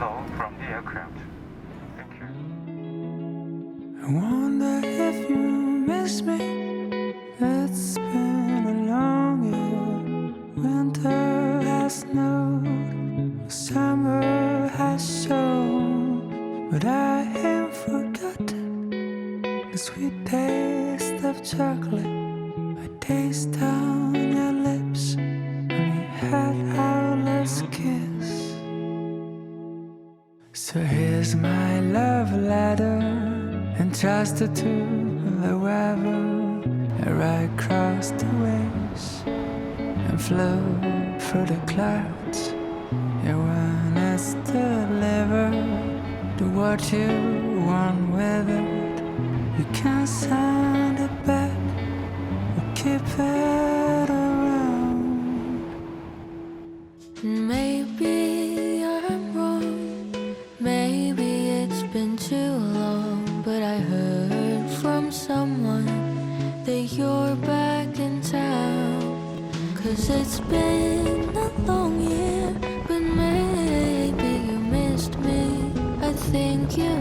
signal from the aircraft. Thank you. I wonder if you miss me. It's been a long year. Winter has snowed, summer has shown, but I ain't forgotten the sweet taste of chocolate. I taste on your lips when we had our last kiss. So here's my love letter, entrusted to the weather. I ride across the waves and flew through the clouds. Your one is delivered. Do what you want with it. You can send it back or keep it around. Maybe I'm wrong. Maybe it's been too long, but I heard from someone that you're back in town. 'Cause it's been a long year, but maybe you missed me. I think you